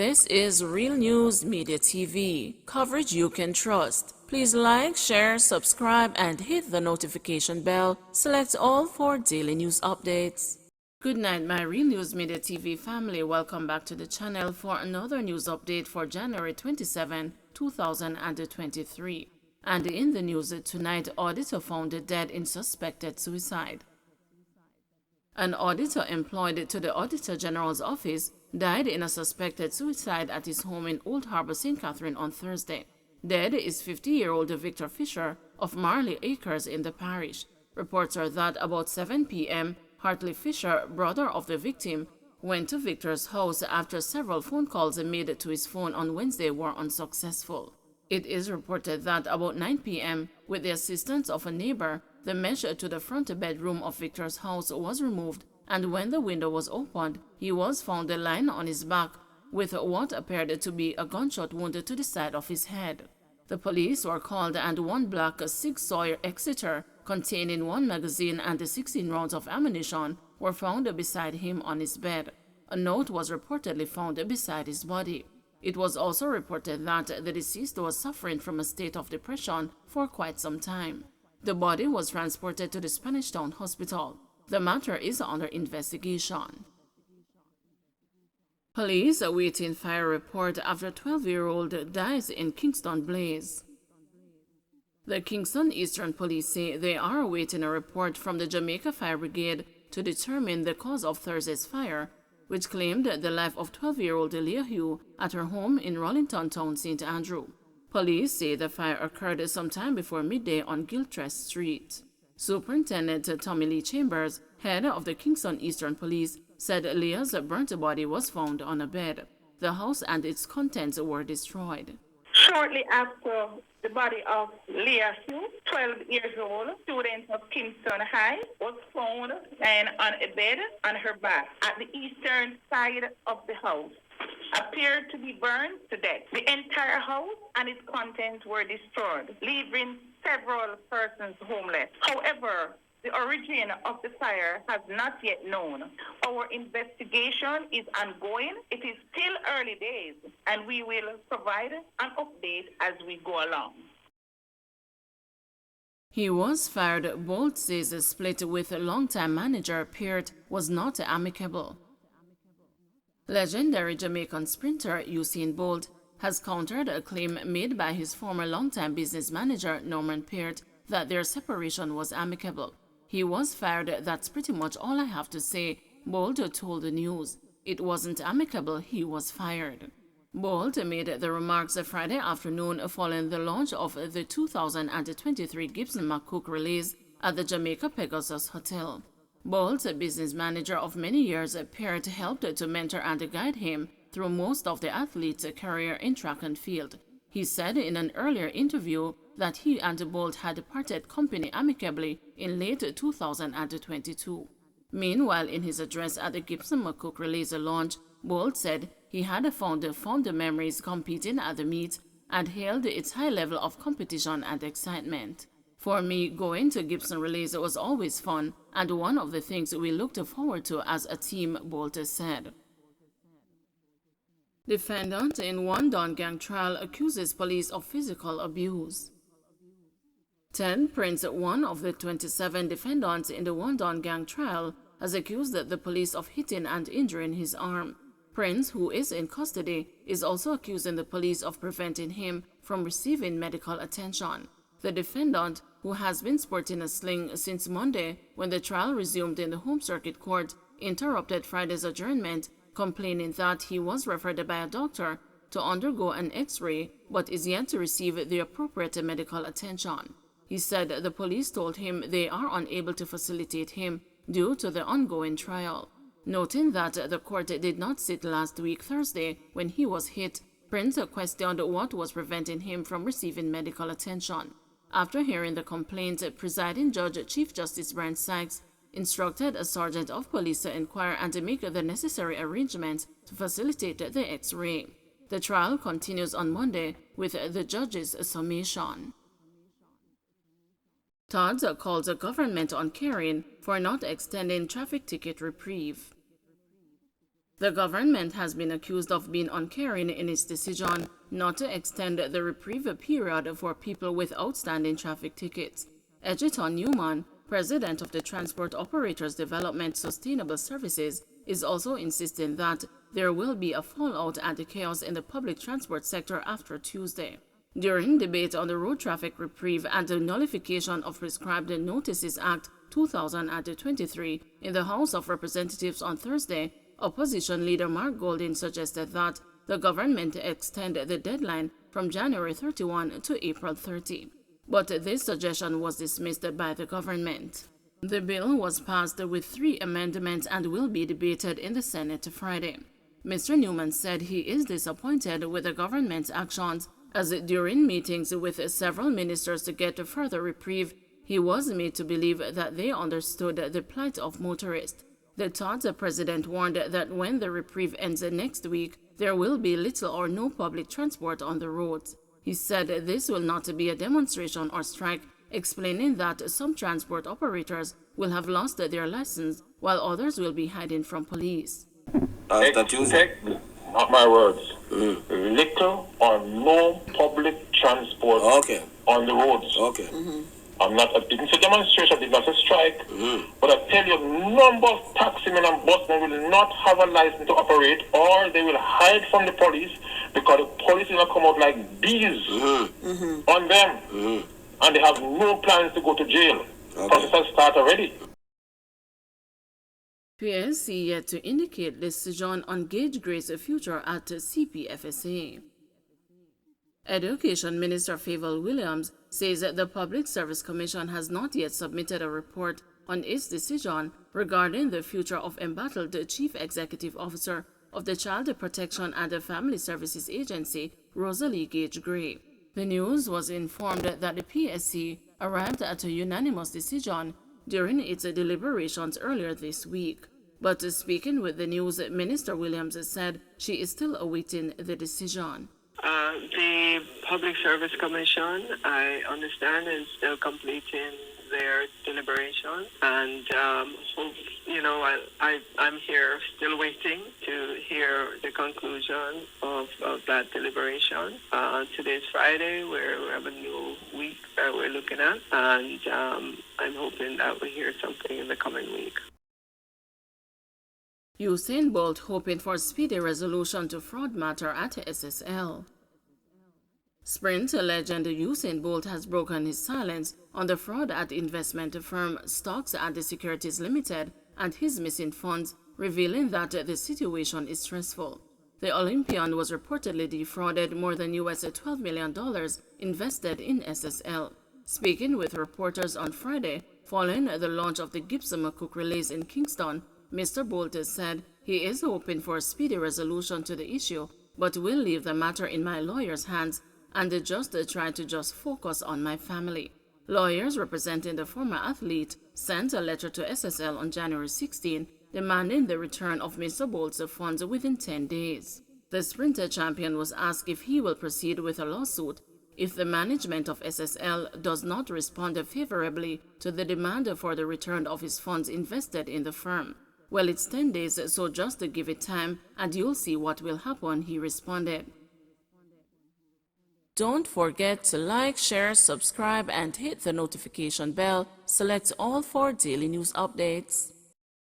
This is Real News Media TV, coverage you can trust. Please like, share, subscribe, and hit the notification bell. Select all for daily news updates. Good night, my Real News Media TV family. Welcome back to the channel for another news update for January 27, 2023. And in the news tonight, Auditor found dead in suspected suicide. An auditor employed to the Auditor General's office died in a suspected suicide at his home in Old Harbour, St. Catherine on Thursday. Dead is 50-year-old Victor Fisher of Marley Acres in the parish. Reports are that about 7 p.m., Hartley Fisher, brother of the victim, went to Victor's house after several phone calls made to his phone on Wednesday were unsuccessful. It is reported that about 9 p.m., with the assistance of a neighbor, the mesh to the front bedroom of Victor's house was removed, and when the window was opened, he was found lying on his back with what appeared to be a gunshot wound to the side of his head. The police were called and one black 6-Sawyer Exeter containing 1 magazine and 16 rounds of ammunition were found beside him on his bed. A note was reportedly found beside his body. It was also reported that the deceased was suffering from a state of depression for quite some time. The body was transported to the Spanish Town Hospital. The matter is under investigation. Police awaiting fire report after 12-year-old dies in Kingston blaze. The Kingston Eastern Police say they are awaiting a report from the Jamaica Fire Brigade to determine the cause of Thursday's fire, which claimed the life of 12-year-old Leah Hugh at her home in Rollington Town, St. Andrew. Police say the fire occurred sometime before midday on Gilchrist Street. Superintendent Tommy Lee Chambers, head of the Kingston Eastern Police, said Leah's burnt body was found on a bed. The house and its contents were destroyed. Shortly after the body of Leah Hugh, 12 years old, student of Kingston High, was found lying on a bed on her back at the eastern side of the house, appeared to be burned to death. The entire house and its contents were destroyed, leaving several persons homeless. However, the origin of the fire has not yet known. Our investigation is ongoing. It is still early days, and we will provide an update as we go along. He was fired. Bolt says a split with longtime manager Peart was not amicable. Legendary Jamaican sprinter Usain Bolt has countered a claim made by his former longtime business manager Norman Peart that their separation was amicable. He was fired. That's pretty much all I have to say, Bolt told the news. It wasn't amicable, he was fired. Bolt made the remarks Friday afternoon following the launch of the 2023 Gibson McCook release at the Jamaica Pegasus Hotel. Bolt, a business manager of many years, Peart helped to mentor and guide him through most of the athlete's career in track and field. He said in an earlier interview that he and Bolt had parted company amicably in late 2022. Meanwhile, in his address at the Gibson McCook release launch, Bolt said he had found fond memories competing at the meet and hailed its high level of competition and excitement. For me, going to Gibson release was always fun and one of the things we looked forward to as a team, Bolt said. Defendant in one Don Gang trial accuses police of physical abuse. Ted Prince, one of the 27 defendants in the One Don Gang trial, has accused the police of hitting and injuring his arm. Prince, who is in custody, is also accusing the police of preventing him from receiving medical attention. The defendant, who has been sporting a sling since Monday when the trial resumed in the Home Circuit Court, interrupted Friday's adjournment, complaining that he was referred by a doctor to undergo an X-ray but is yet to receive the appropriate medical attention. He said the police told him they are unable to facilitate him due to the ongoing trial. Noting that the court did not sit last week Thursday when he was hit, Prince questioned what was preventing him from receiving medical attention. After hearing the complaint, presiding judge Chief Justice Brian Sykes instructed a sergeant of police to inquire and to make the necessary arrangements to facilitate the X-ray. The trial continues on Monday with the judge's summation. Todd calls the government uncaring for not extending traffic ticket reprieve. The government has been accused of being uncaring in its decision not to extend the reprieve period for people with outstanding traffic tickets. Egerton Newman, president of the Transport Operators Development Sustainable Services, is also insisting that there will be a fallout and a chaos in the public transport sector after Tuesday. During debate on the Road Traffic Reprieve and the Nullification of Prescribed Notices Act 2023 in the House of Representatives on Thursday, Opposition leader Mark Golding suggested that the government extend the deadline from January 31 to April 30. But this suggestion was dismissed by the government. The bill was passed with 3 amendments and will be debated in the Senate Friday. Mr. Newman said he is disappointed with the government's actions, as during meetings with several ministers to get a further reprieve, he was made to believe that they understood the plight of motorists. The Todd's president warned that when the reprieve ends next week, there will be little or no public transport on the roads. He said this will not be a demonstration or strike, explaining that some transport operators will have lost their license while others will be hiding from police. Expect, not my words, little or no public transport on the roads. I'm not, it didn't say demonstration, it did not say strike, but I tell you, number of taximen and busmen will not have a license to operate, or they will hide from the police because the police will come out like bees on them, and they have no plans to go to jail. Process has started already. PSC yet to indicate decision on Gage Gray's future at CPFSA. Education Minister Favour Williams says that the Public Service Commission has not yet submitted a report on its decision regarding the future of embattled Chief Executive Officer of the Child Protection and Family Services Agency, Rosalie Gage Gray. The news was informed that the PSC arrived at a unanimous decision during its deliberations earlier this week. But speaking with the news, Minister Williams said she is still awaiting the decision. The Public Service Commission, I understand, is still completing their deliberation, and I'm here still waiting to hear the conclusion of that deliberation. Today's Friday, we have a new week that we're looking at, and I'm hoping that we'll hear something in the coming week. Usain Bolt hoping for speedy resolution to fraud matter at SSL. Sprint legend Usain Bolt has broken his silence on the fraud at investment firm Stocks and Securities Limited and his missing funds, revealing that the situation is stressful. The Olympian was reportedly defrauded more than $12 million invested in SSL. Speaking with reporters on Friday, following the launch of the Gibson McCook release in Kingston, Mr. Bolt said he is hoping for a speedy resolution to the issue, but will leave the matter in my lawyer's hands and just try to focus on my family. Lawyers representing the former athlete sent a letter to SSL on January 16 demanding the return of Mr. Bolt's funds within 10 days. The sprinter champion was asked if he will proceed with a lawsuit if the management of SSL does not respond favorably to the demand for the return of his funds invested in the firm. Well, it's 10 days, so just to give it time and you'll see what will happen, he responded. Don't forget to like, share, subscribe, and hit the notification bell. Select all for daily news updates.